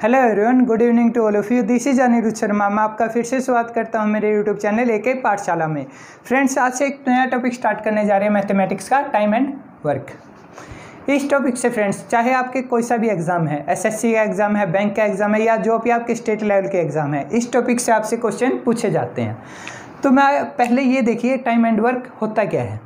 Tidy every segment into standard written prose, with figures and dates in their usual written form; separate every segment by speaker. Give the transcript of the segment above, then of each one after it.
Speaker 1: Hello everyone, good evening to all of you. This is Anirudh Sharma. मैं आपका फिर से स्वागत करता हूं मेरे यूट्यूब चैनल एक पाठशाला में। फ्रेंड्स, आज से एक नया टॉपिक स्टार्ट करने जा रहे हैं मैथमेटिक्स का, टाइम एंड वर्क। इस टॉपिक से फ्रेंड्स, चाहे आपके कोई सा भी एग्जाम है, एसएससी का एग्जाम है, बैंक का एग्जाम है, या जो भी आपके स्टेट लेवल के एग्जाम है, इस टॉपिक से आपसे क्वेश्चन पूछे जाते हैं। तो मैं पहले ये देखिए, टाइम एंड वर्क होता क्या है।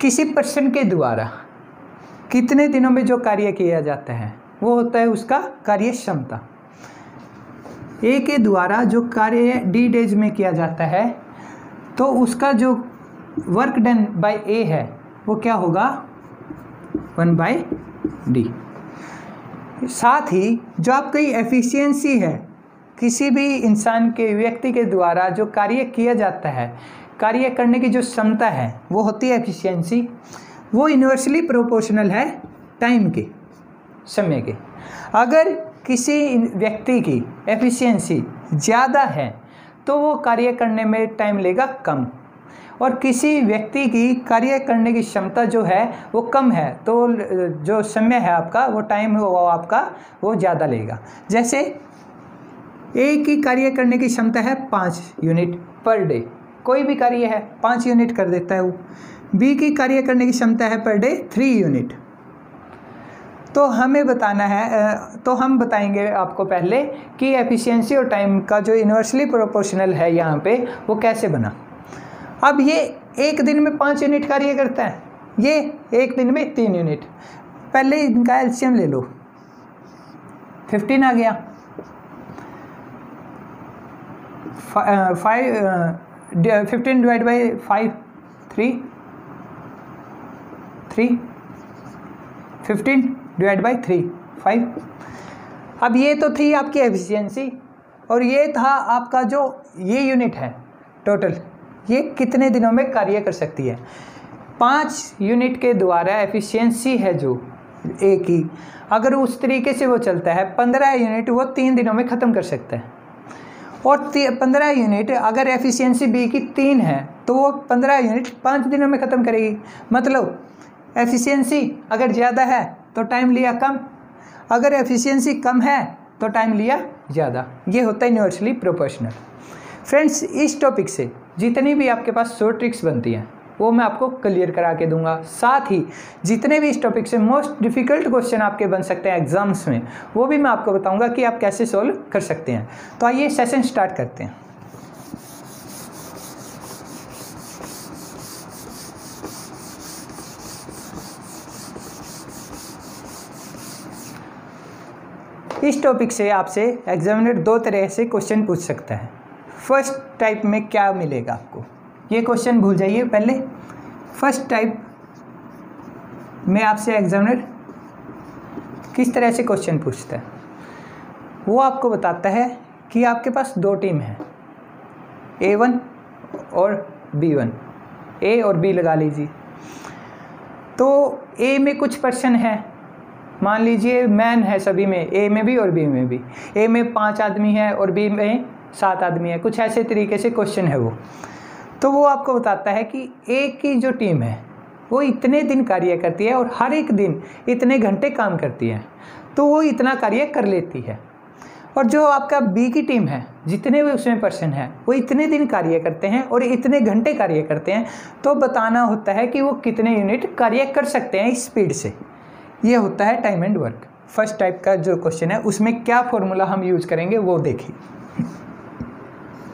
Speaker 1: किसी पर्सन के द्वारा कितने दिनों में जो कार्य किया जाता है वो होता है उसका कार्य क्षमता। ए के द्वारा जो कार्य डी डेज में किया जाता है तो उसका जो वर्क डन बाय ए है वो क्या होगा, 1/d। साथ ही जो आपकी एफिशिएंसी है, किसी भी इंसान के व्यक्ति के द्वारा जो कार्य किया जाता है, कार्य करने की जो क्षमता है वो होती है एफिशिएंसी। वो इन्वर्सली प्रोपोर्शनल है टाइम के, समय के। अगर किसी व्यक्ति की एफिशिएंसी ज़्यादा है तो वो कार्य करने में टाइम लेगा कम, और किसी व्यक्ति की कार्य करने की क्षमता जो है वो कम है तो जो समय है आपका, वो टाइम वो आपका वो ज़्यादा लेगा। जैसे ए की कार्य करने की क्षमता है 5 यूनिट पर डे, कोई भी कार्य है 5 यूनिट कर देता है वो। बी की कार्य करने की क्षमता है पर डे 3 यूनिट। तो हमें बताना है, तो हम बताएंगे आपको पहले कि एफिशिएंसी और टाइम का जो इन्वर्सली प्रोपोर्शनल है यहाँ पे वो कैसे बना। अब ये एक दिन में 5 यूनिट कार्य करता है, ये एक दिन में 3 यूनिट। पहले इनका एलसीएम ले लो, 15 आ गया। 15 डिवाइड बाई 5 3 15 डिवाइड बाई 3 5। अब ये तो थी आपकी एफिशिएंसी, और ये था आपका जो ये यूनिट है टोटल, ये कितने दिनों में कार्य कर सकती है। 5 यूनिट के द्वारा एफिशिएंसी है जो ए की, अगर उस तरीके से वो चलता है 15 यूनिट वो 3 दिनों में ख़त्म कर सकता है। और 15 यूनिट अगर एफिशिएंसी बी की 3 है तो वो 15 यूनिट 5 दिनों में ख़त्म करेगी। मतलब एफिशिएंसी अगर ज़्यादा है तो टाइम लिया कम, अगर एफिशिएंसी कम है तो टाइम लिया ज़्यादा। ये होता है इन्वर्सली प्रोपोर्शनल। फ्रेंड्स, इस टॉपिक से जितनी भी आपके पास शॉर्ट ट्रिक्स बनती हैं वो मैं आपको क्लियर करा के दूंगा। साथ ही जितने भी इस टॉपिक से मोस्ट डिफ़िकल्ट क्वेश्चन आपके बन सकते हैं एग्जाम्स में, वो भी मैं आपको बताऊंगा कि आप कैसे सॉल्व कर सकते हैं। तो आइए सेशन स्टार्ट करते हैं। इस टॉपिक से आपसे एग्जामिनर 2 तरह से क्वेश्चन पूछ सकता है। फर्स्ट टाइप में क्या मिलेगा आपको, ये क्वेश्चन भूल जाइए पहले। फर्स्ट टाइप में आपसे एग्जामिनर किस तरह से क्वेश्चन पूछता है, वो आपको बताता है कि आपके पास 2 टीम है, A1 और B1। A और B लगा लीजिए। तो A में कुछ पर्सन है, मान लीजिए मैन है सभी में, ए में भी और बी में भी। ए में 5 आदमी है और बी में 7 आदमी है, कुछ ऐसे तरीके से क्वेश्चन है वो। तो वो आपको बताता है कि ए की जो टीम है वो इतने दिन कार्य करती है और हर एक दिन इतने घंटे काम करती है, तो वो इतना कार्य कर लेती है। और जो आपका बी की टीम है, जितने भी उसमें पर्सन है वो इतने दिन कार्य करते हैं और इतने घंटे कार्य करते हैं, तो बताना होता है कि वो कितने यूनिट कार्य कर सकते हैं इस स्पीड से। ये होता है time and work. First type का जो क्वेश्चन है उसमें क्या फॉर्मूला हम यूज करेंगे वो देखिए।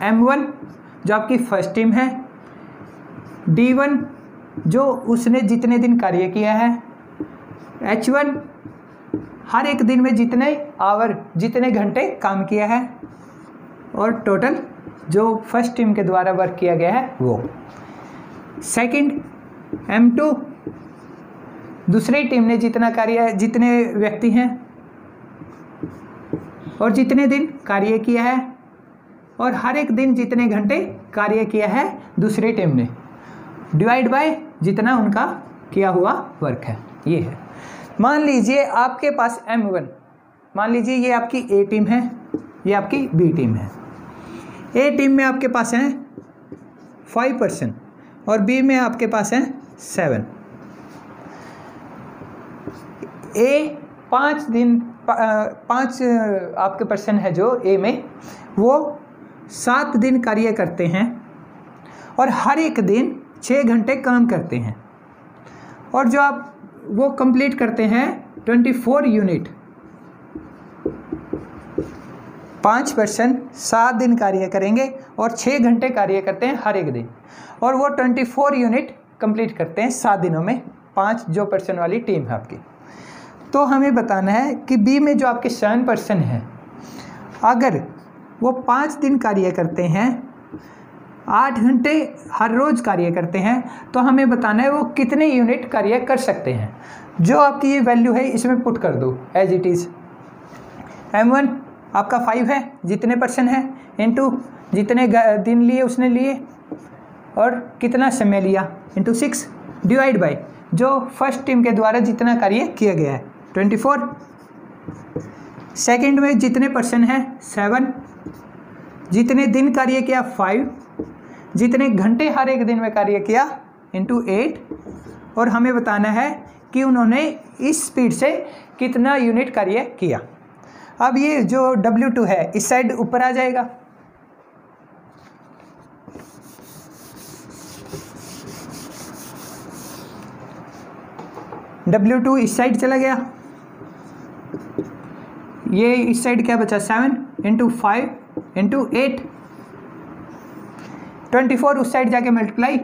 Speaker 1: M1 जो आपकी फर्स्ट टीम है, D1 जो उसने जितने दिन कार्य किया है, H1 हर एक दिन में जितने आवर जितने घंटे काम किया है, और टोटल जो फर्स्ट टीम के द्वारा वर्क किया गया है वो। सेकंड M2 दूसरी टीम ने जितना कार्य, जितने व्यक्ति हैं और जितने दिन कार्य किया है, और हर एक दिन जितने घंटे कार्य किया है दूसरी टीम ने, डिवाइड बाय जितना उनका किया हुआ वर्क है। ये है। मान लीजिए आपके पास M1, मान लीजिए ये आपकी ए टीम है, ये आपकी बी टीम है। ए टीम में आपके पास हैं 5 पर्सन और बी में आपके पास हैं 7। ए 5 दिन 5 आपके पर्सन है जो ए में, वो 7 दिन कार्य करते हैं और हर एक दिन 6 घंटे काम करते हैं, और जो आप वो कंप्लीट करते हैं 24 यूनिट। 5 पर्सन 7 दिन कार्य करेंगे और 6 घंटे कार्य करते हैं हर एक दिन, और वो 24 यूनिट कंप्लीट करते हैं 7 दिनों में। 5 जो पर्सन वाली टीम है आपकी। तो हमें बताना है कि बी में जो आपके 7 पर्सन हैं, अगर वो 5 दिन कार्य करते हैं, 8 घंटे हर रोज़ कार्य करते हैं, तो हमें बताना है वो कितने यूनिट कार्य कर सकते हैं। जो आपकी ये वैल्यू है इसमें पुट कर दो एज इट इज़। M1 आपका 5 है, जितने पर्सन है, इनटू जितने दिन लिए उसने लिए और कितना समय लिया, इनटू 6 डिवाइड बाय जो फर्स्ट टीम के द्वारा जितना कार्य किया गया है 24। सेकंड में जितने पर्सन हैं 7, जितने दिन कार्य किया 5, जितने घंटे हर एक दिन में कार्य किया इनटू 8, और हमें बताना है कि उन्होंने इस स्पीड से कितना यूनिट कार्य किया। अब ये जो W2 है इस साइड ऊपर आ जाएगा, W2 इस साइड चला गया, ये इस साइड क्या बचा 7 इंटू 5 इंटू 8, 24 उस साइड जाके मल्टीप्लाई,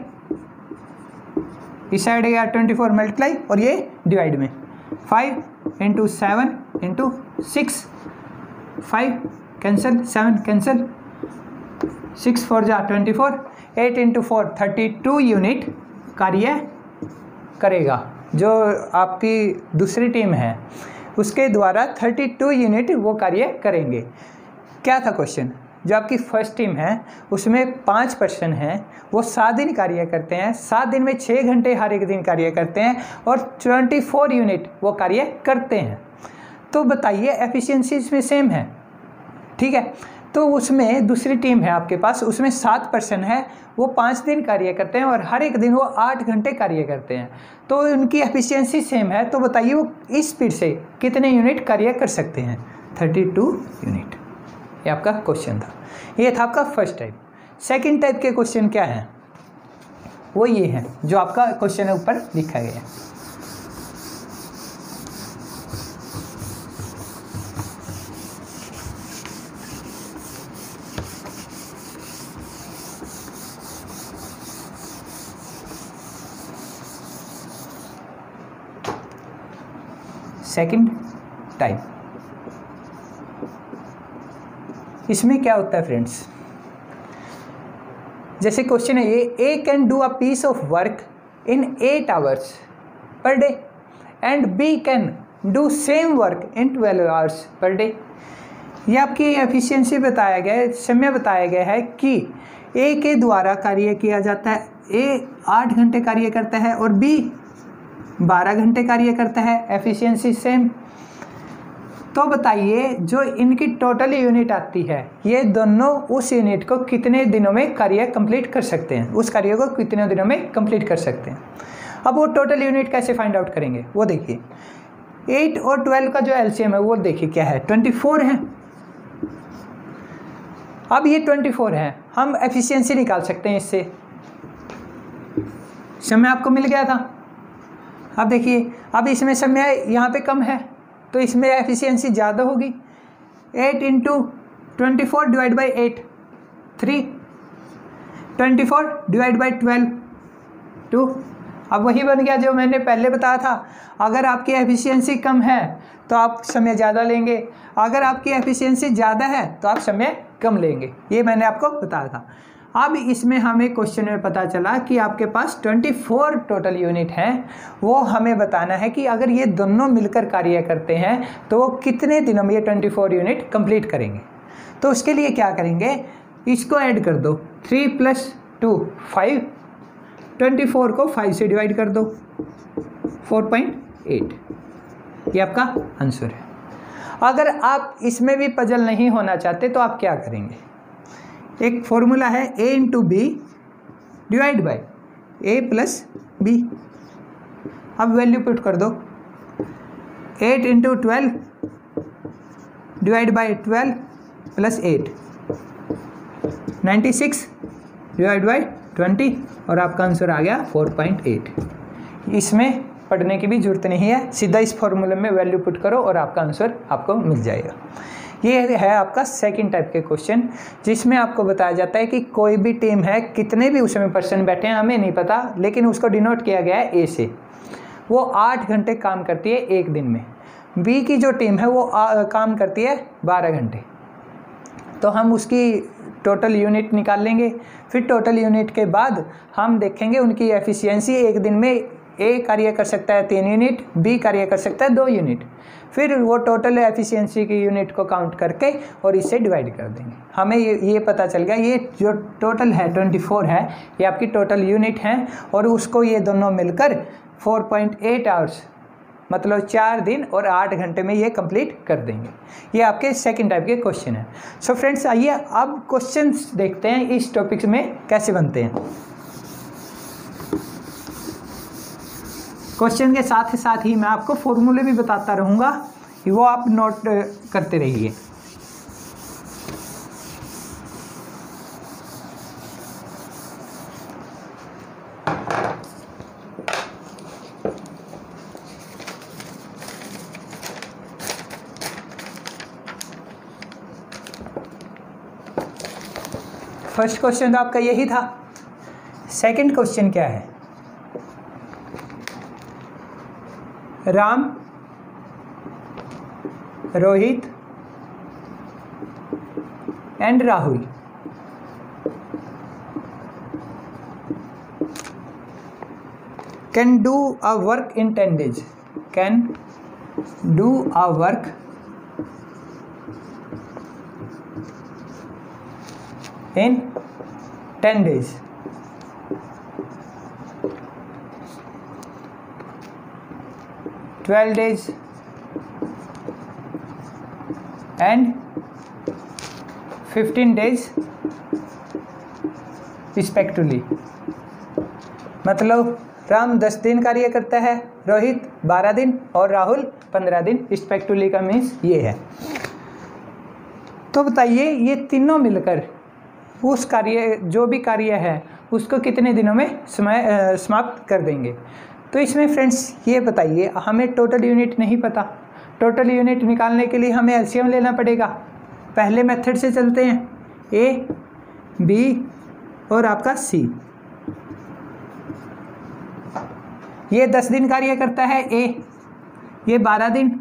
Speaker 1: इस साइड गया 24 मल्टीप्लाई, और ये डिवाइड में 5 इंटू 7 इंटू 6, 5 कैंसिल, 7 कैंसिल, 6 4 जा 24, 8 इंटू 4 32 यूनिट कार्य करेगा। जो आपकी दूसरी टीम है उसके द्वारा 32 यूनिट वो कार्य करेंगे। क्या था क्वेश्चन? जो आपकी फर्स्ट टीम है उसमें 5 पर्सन हैं, वो 7 दिन कार्य करते हैं, 7 दिन में 6 घंटे हर एक दिन कार्य करते हैं और 24 यूनिट वो कार्य करते हैं। तो बताइए एफिशिएंसी इसमें सेम है, ठीक है। तो उसमें दूसरी टीम है आपके पास, उसमें 7 पर्सन है, वो 5 दिन कार्य करते हैं और हर एक दिन वो 8 घंटे कार्य करते हैं, तो उनकी एफिशिएंसी सेम है। तो बताइए वो इस स्पीड से कितने यूनिट कार्य कर सकते हैं? 32 यूनिट। ये आपका क्वेश्चन था। ये था आपका फर्स्ट टाइप। सेकंड टाइप के क्वेश्चन क्या है? वो ये है जो आपका क्वेश्चन है ऊपर लिखा गया है। सेकंड टाइप, इसमें क्या होता है फ्रेंड्स? जैसे क्वेश्चन है ये, A can do a piece of work in 8 hours per day and B can do same work in 12 hours per day. ये आपकी एफिशिएंसी बताया गया है, समय बताया गया है कि ए के द्वारा कार्य किया जाता है, ए 8 घंटे कार्य करता है और बी 12 घंटे कार्य करता है, एफिशिएंसी सेम। तो बताइए जो इनकी टोटल यूनिट आती है, ये दोनों उस यूनिट को कितने दिनों में कार्य कंप्लीट कर सकते हैं, उस कार्य को कितने दिनों में कंप्लीट कर सकते हैं। अब वो टोटल यूनिट कैसे फाइंड आउट करेंगे वो देखिए। 8 और 12 का जो एलसीएम है वो देखिए क्या है, 24 है। अब ये 24 है, हम एफिशिएंसी निकाल सकते हैं इससे। समय आपको मिल गया था। अब देखिए, अब इसमें समय यहाँ पे कम है तो इसमें एफिशिएंसी ज़्यादा होगी। 8 into 24 divide by 8 3, 24 divide by 12 2। अब वही बन गया जो मैंने पहले बताया था, अगर आपकी एफिशिएंसी कम है तो आप समय ज़्यादा लेंगे, अगर आपकी एफिशिएंसी ज़्यादा है तो आप समय कम लेंगे। ये मैंने आपको बताया था। अब इसमें हमें क्वेश्चन में पता चला कि आपके पास 24 टोटल यूनिट हैं, वो हमें बताना है कि अगर ये दोनों मिलकर कार्य करते हैं तो वो कितने दिनों में ये 24 यूनिट कंप्लीट करेंगे। तो उसके लिए क्या करेंगे, इसको ऐड कर दो, 3 + 2 5, 24 को 5 से डिवाइड कर दो, 4.8। ये आपका आंसर है। अगर आप इसमें भी पजल नहीं होना चाहते तो आप क्या करेंगे, एक फॉर्मूला है a into B divide by a plus B. अब वैल्यू पुट कर दो, 8 into 12 divide by 12 plus 8, 96 divide by 20 और आपका आंसर आ गया 4.8। इसमें पढ़ने की भी जरूरत नहीं है, सीधा इस फॉर्मूले में वैल्यू पुट करो और आपका आंसर आपको मिल जाएगा। ये है आपका सेकंड टाइप के क्वेश्चन, जिसमें आपको बताया जाता है कि कोई भी टीम है, कितने भी उसमें पर्सन बैठे हैं हमें नहीं पता, लेकिन उसको डिनोट किया गया है ए से। वो 8 घंटे काम करती है एक दिन में। बी की जो टीम है वो काम करती है 12 घंटे। तो हम उसकी टोटल यूनिट निकाल लेंगे। फिर टोटल यूनिट के बाद हम देखेंगे उनकी एफिशिएंसी। एक दिन में ए कार्य कर सकता है 3 यूनिट, बी कार्य कर सकता है 2 यूनिट। फिर वो टोटल एफिशिएंसी की यूनिट को काउंट करके और इससे डिवाइड कर देंगे। हमें ये पता चल गया, ये जो टोटल है 24 है, ये आपकी टोटल यूनिट है और उसको ये दोनों मिलकर 4.8 आवर्स मतलब 4 दिन और 8 घंटे में ये कंप्लीट कर देंगे। ये आपके सेकंड टाइप के क्वेश्चन है। सो फ्रेंड्स, आइए अब क्वेश्चंस देखते हैं इस टॉपिक में कैसे बनते हैं। क्वेश्चन के साथ ही मैं आपको फॉर्मूले भी बताता रहूँगा, वो आप नोट करते रहिए। फर्स्ट क्वेश्चन तो आपका यही था। सेकंड क्वेश्चन क्या है? Ram, Rohit and Rahul can do a work in 10 days. Can do a work in 10 days. $12 days and 15 days respectively. मतलब राम 10 दिन कार्य करता है, रोहित 12 दिन और राहुल 15 दिन रिस्पेक्टिवली का मीन्स ये है। तो बताइए ये तीनों मिलकर उस कार्य, जो भी कार्य है उसको कितने दिनों में समाप्त कर देंगे। तो इसमें फ्रेंड्स ये बताइए, हमें टोटल यूनिट नहीं पता। टोटल यूनिट निकालने के लिए हमें एलसीएम लेना पड़ेगा। पहले मेथड से चलते हैं, ए, बी और आपका सी। ये 10 दिन कार्य करता है ए, ये 12 दिन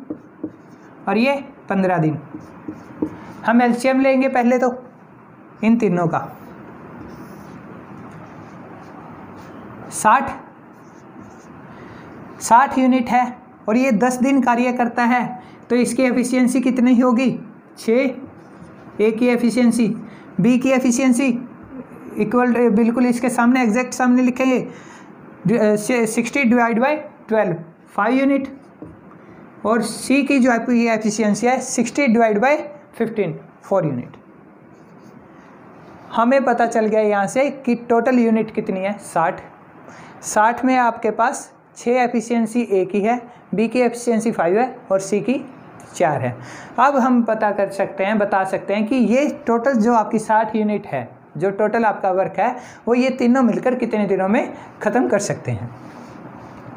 Speaker 1: और ये 15 दिन। हम एलसीएम लेंगे पहले तो इन तीनों का। 60 यूनिट है और ये 10 दिन कार्य करता है, तो इसकी एफिशिएंसी कितनी होगी? 6। ए की एफिशिएंसी, बी की एफिशिएंसी इक्वल, बिल्कुल इसके सामने एग्जैक्ट सामने लिखेंगे 60 डिवाइड बाई 12 5 यूनिट, और सी की जो एफिशिएंसी है 60 डिवाइड बाई 15 4 यूनिट। हमें पता चल गया यहाँ से कि टोटल यूनिट कितनी है 60 में आपके पास 6 एफिशिएंसी ए की है, बी की एफिशिएंसी 5 है और सी की 4 है। अब हम बता सकते हैं कि ये टोटल जो आपकी 60 यूनिट है, जो टोटल आपका वर्क है, वो ये तीनों मिलकर कितने दिनों में ख़त्म कर सकते हैं।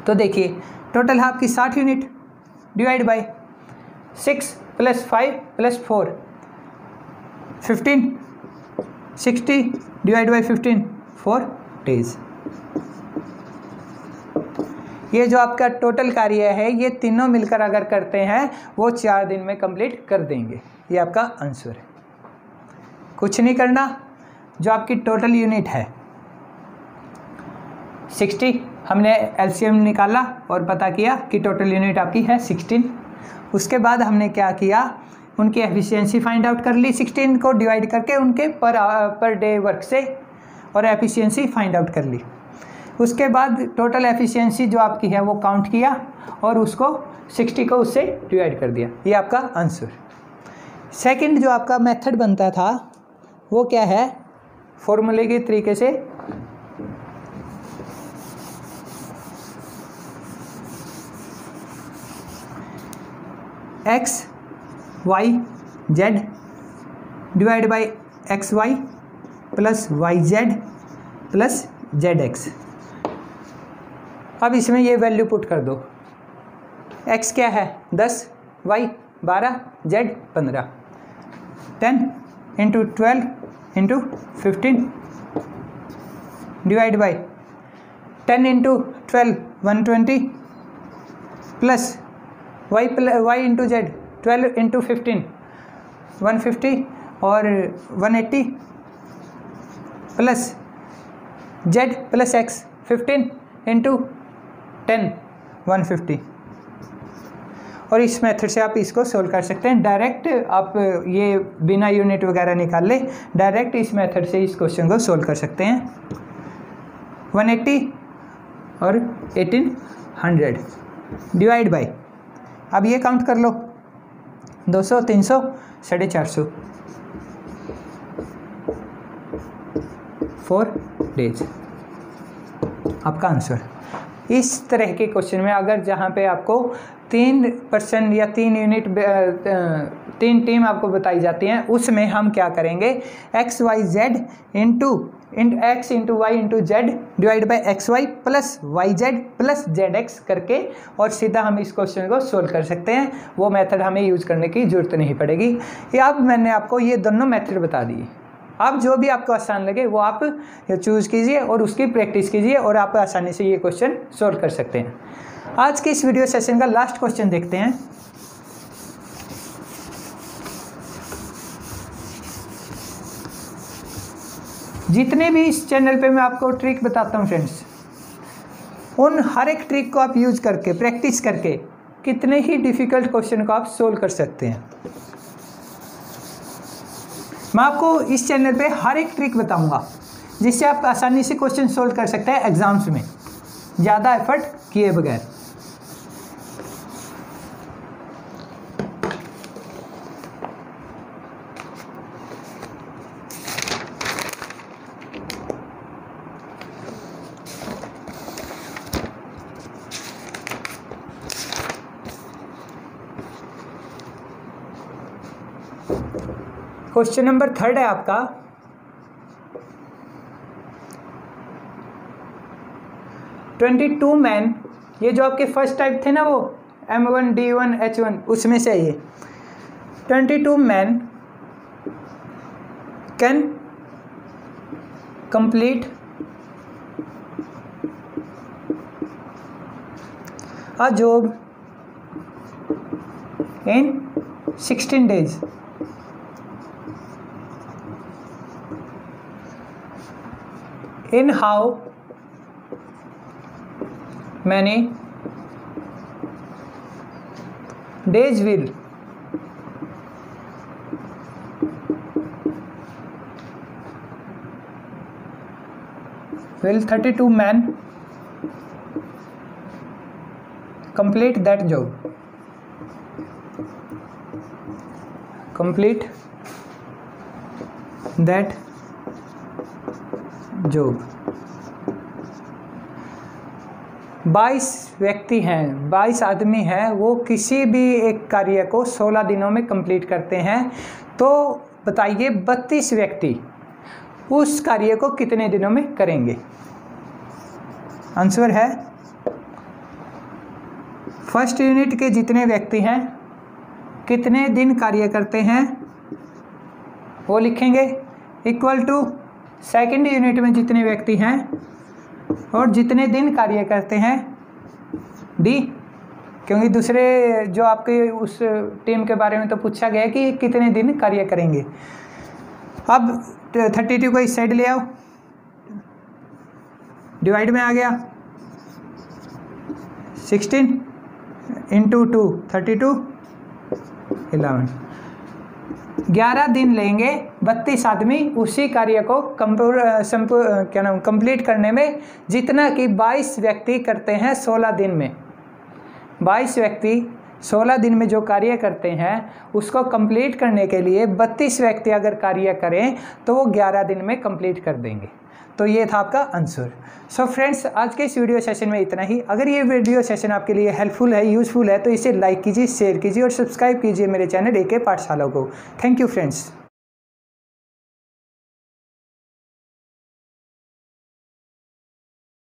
Speaker 1: तो देखिए टोटल है आपकी 60 unit divide by 6 + 5 + 4 15, 60 divide by 15 4 days. ये जो आपका टोटल कार्य है ये तीनों मिलकर अगर करते हैं वो 4 दिन में कंप्लीट कर देंगे। ये आपका आंसर है, कुछ नहीं करना। जो आपकी टोटल यूनिट है 60, हमने एलसीएम निकाला और पता किया कि टोटल यूनिट आपकी है 16। उसके बाद हमने क्या किया, उनकी एफिशिएंसी फाइंड आउट कर ली 16 को डिवाइड करके उनके पर डे वर्क से, और एफिशिएंसी फाइंड आउट कर ली। उसके बाद टोटल एफिशिएंसी जो आपकी है वो काउंट किया और उसको 60 को उससे डिवाइड कर दिया। ये आपका आंसर। सेकंड जो आपका मेथड बनता था वो क्या है, फॉर्मूले के तरीके से x, y Z divide by X Y plus Y Z plus Z X. अब इसमें ये वैल्यू पुट कर दो। x क्या है 10, y 12, z 15। 10 into 12 into 15 divide by 10 into 12 120 plus y into z 12 into 15 150 और 180 plus z plus x 15 into 10 150। और इस मेथड से आप इसको सोल्व कर सकते हैं। डायरेक्ट आप ये बिना यूनिट वगैरह निकाल ले, डायरेक्ट इस मेथड से इस क्वेश्चन को सोल्व कर सकते हैं। 180 और 1800 डिवाइड बाई, अब ये काउंट कर लो 200 300 450 4 डेज आपका आंसर। इस तरह के क्वेश्चन में अगर जहाँ पे आपको 3% या 3 यूनिट 3 टीम आपको बताई जाती हैं, उसमें हम क्या करेंगे X Y Z into X into Y into Z divide by X Y plus Y Z plus Z X करके और सीधा हम इस क्वेश्चन को सोल्व कर सकते हैं। वो मेथड हमें यूज़ करने की ज़रूरत नहीं पड़ेगी। ये अब मैंने आपको ये दोनों मेथड बता दिए। अब जो भी आपको आसान लगे वो आप चूज़ कीजिए और उसकी प्रैक्टिस कीजिए और आप आसानी से ये क्वेश्चन सोल्व कर सकते हैं। आज के इस वीडियो सेशन का लास्ट क्वेश्चन देखते हैं। जितने भी इस चैनल पे मैं आपको ट्रिक बताता हूँ फ्रेंड्स, उन हर एक ट्रिक को आप यूज करके प्रैक्टिस करके कितने ही डिफ़िकल्ट क्वेश्चन को आप सोल्व कर सकते हैं। मैं आपको इस चैनल पे हर एक ट्रिक बताऊंगा जिससे आप आसानी से क्वेश्चन सोल्व कर सकते हैं एग्जाम्स में, ज़्यादा एफर्ट किए बगैर। क्वेश्चन नंबर 3 है आपका, मैन, ये जो आपके फर्स्ट टाइप थे ना वो M1 D1 H1 उसमें से ये 22 man can complete a job in 16 days। In how many days will 32 men complete that job? Complete that job. 22 व्यक्ति हैं, 22 आदमी हैं, वो किसी भी एक कार्य को 16 दिनों में कंप्लीट करते हैं। तो बताइए 32 व्यक्ति उस कार्य को कितने दिनों में करेंगे? आंसर है फर्स्ट यूनिट के जितने व्यक्ति हैं कितने दिन कार्य करते हैं वो लिखेंगे इक्वल टू सेकंड यूनिट में जितने व्यक्ति हैं और जितने दिन कार्य करते हैं डी, क्योंकि दूसरे जो आपके उस टीम के बारे में तो पूछा गया कि कितने दिन कार्य करेंगे। अब 32 को इस साइड ले आओ, डिवाइड में आ गया 16 इंटू 2 32 11 दिन लेंगे 32 आदमी उसी कार्य को कंप्लीट करने में, जितना कि 22 व्यक्ति करते हैं 16 दिन में। 22 व्यक्ति 16 दिन में जो कार्य करते हैं उसको कंप्लीट करने के लिए 32 व्यक्ति अगर कार्य करें तो वो 11 दिन में कंप्लीट कर देंगे। तो ये था आपका आंसर। सो फ्रेंड्स, आज के इस वीडियो सेशन में इतना ही। अगर ये वीडियो सेशन आपके लिए हेल्पफुल है, यूज़फुल है, तो इसे लाइक कीजिए, शेयर कीजिए और सब्सक्राइब कीजिए मेरे चैनल AK पाठशाला को। Thank you friends.